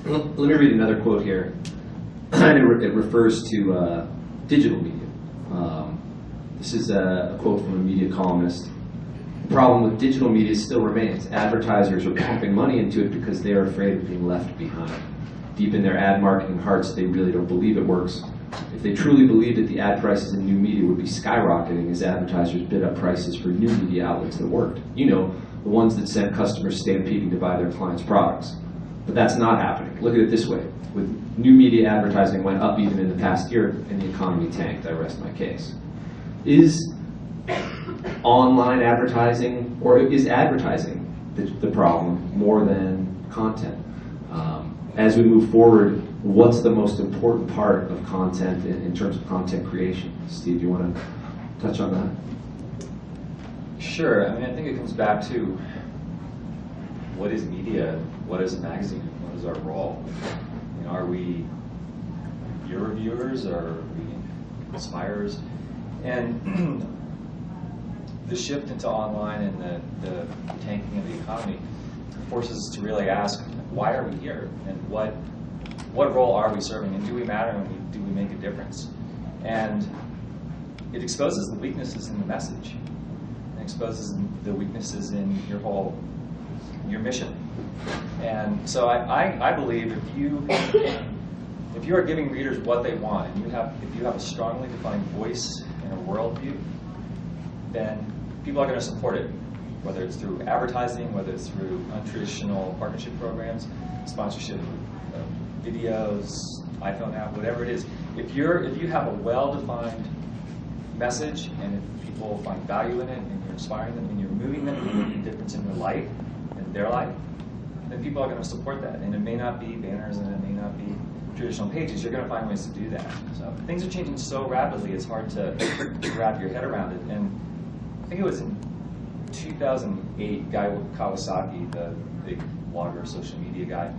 Let me read another quote here. It refers to digital media. This is a quote from a media columnist. The problem with digital media still remains. Advertisers are pumping money into it because they are afraid of being left behind. Deep in their ad marketing hearts, they really don't believe it works. If they truly believed it, the ad prices in new media would be skyrocketing as advertisers bid up prices for new media outlets that worked. You know, the ones that sent customers stampeding to buy their clients' products. But that's not happening. Look at it this way. With new media advertising went up even in the past year and the economy tanked. I rest my case. Is online advertising, or is advertising the problem more than content? As we move forward, what's the most important part of content in terms of content creation? Steve, do you want to touch on that? Sure. I mean, I think it comes back to what is media, what is a magazine, what is our role? You know, are we peer reviewers, or are we inspirers? And the shift into online and the tanking of the economy forces us to really ask, why are we here? And what role are we serving? And do we matter? And do we make a difference? And it exposes the weaknesses in the message. It exposes the weaknesses in your mission. And so I believe if you are giving readers what they want, and if you have a strongly defined voice and a worldview, then people are going to support it, whether it's through advertising, whether it's through untraditional partnership programs, sponsorship of videos, iPhone app, whatever it is. If you have a well-defined message, and if people find value in it, and you're inspiring them, and you're moving them, and you're making a difference in their life, and their life, then people are going to support that. And it may not be banners, and it may not be traditional pages. You're going to find ways to do that. So things are changing so rapidly, it's hard to wrap your head around it. And I think it was in 2008, Guy Kawasaki, the big blogger, social media guy,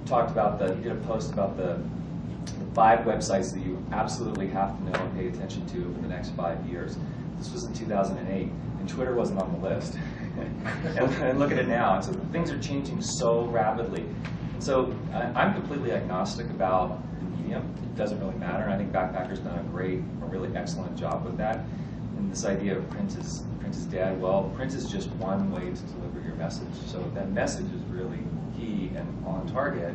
talked about he did a post about the 5 websites that you absolutely have to know and pay attention to for the next 5 years. This was in 2008, and Twitter wasn't on the list. and look at it now. And so things are changing so rapidly. And so I'm completely agnostic about the medium. It doesn't really matter. And I think Backpacker's done a really excellent job with that. And this idea of print is dead. Well, print is just one way to deliver your message. So if that message is really key and on target,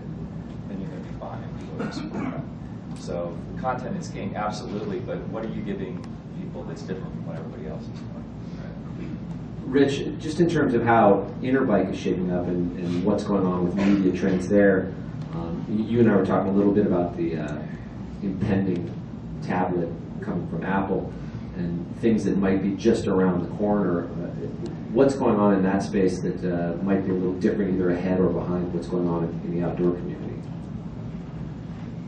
then you're going to be fine. People are going to support that. So content is king, absolutely. But what are you giving people that's different from what everybody else is doing? Rich, just in terms of how Interbike is shaping up and what's going on with media trends there, you and I were talking a little bit about the impending tablet coming from Apple and things that might be just around the corner. What's going on in that space that might be a little different, either ahead or behind what's going on in the outdoor community?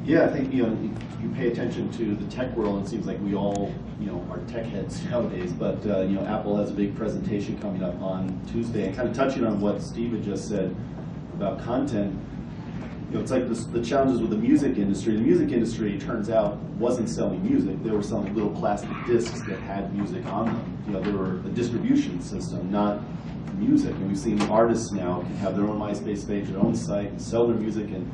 Yeah, I think you pay attention to the tech world, and it seems like we all are tech heads nowadays. But Apple has a big presentation coming up on Tuesday, and kind of touching on what Steve had just said about content. It's like the challenges with the music industry. The music industry, turns out, wasn't selling music. They were selling little plastic discs that had music on them. They were a distribution system, not music. And we've seen artists now can have their own MySpace page, their own site, and sell their music and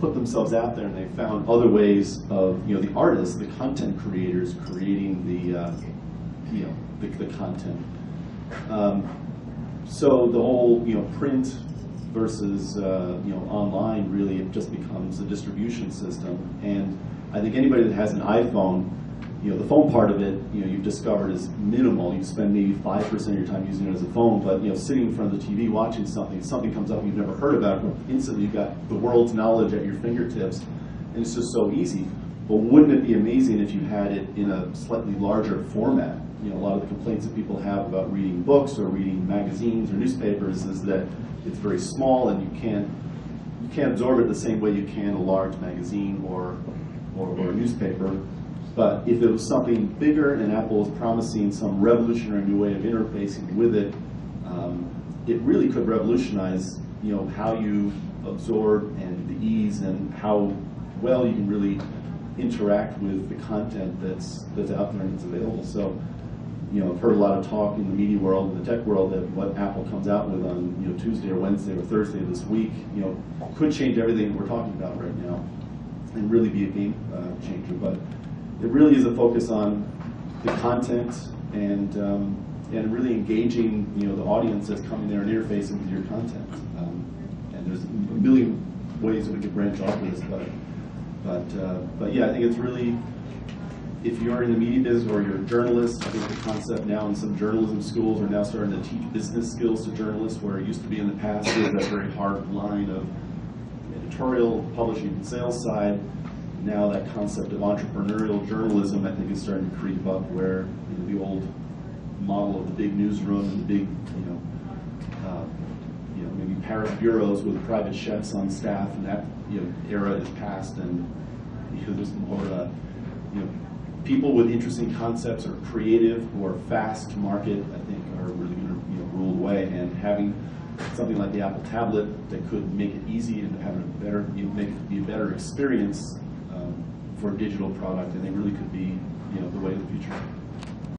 put themselves out there. And they found other ways of the artists, the content creators, creating the content. So the whole print versus online, really it just becomes a distribution system. And I think anybody that has an iPhone, the phone part of it, you've discovered is minimal. You spend maybe 5% of your time using it as a phone, but sitting in front of the TV watching something comes up you've never heard about, instantly you've got the world's knowledge at your fingertips, and it's just so easy. But wouldn't it be amazing if you had it in a slightly larger format? A lot of the complaints that people have about reading books or reading magazines or newspapers is that it's very small and you can't absorb it the same way you can a large magazine or a newspaper. But if it was something bigger and Apple was promising some revolutionary new way of interfacing with it, it really could revolutionize how you absorb and the ease and how well you can really interact with the content that's out there and it's available. So I've heard a lot of talk in the media world and the tech world that what Apple comes out with on Tuesday or Wednesday or Thursday of this week, could change everything that we're talking about right now, and really be a game changer. But it really is a focus on the content and really engaging the audience that's coming there and interfacing with your content. And there's a million ways that we could branch off this, but yeah, I think it's really, if you're in the media business or you're a journalist, I think the concept now in some journalism schools are now starting to teach business skills to journalists, where it used to be in the past there was that very hard line of editorial, publishing, and sales side. Now that concept of entrepreneurial journalism, I think, is starting to creep up, where the old model of the big newsroom and the big, maybe Paris bureaus with private chefs on staff, and that era is past, and there's more people with interesting concepts or creative who are fast to market, I think, are really going to rule the way. And having something like the Apple tablet that could make it easy and have a better, make it be a better experience for a digital product, I think really could be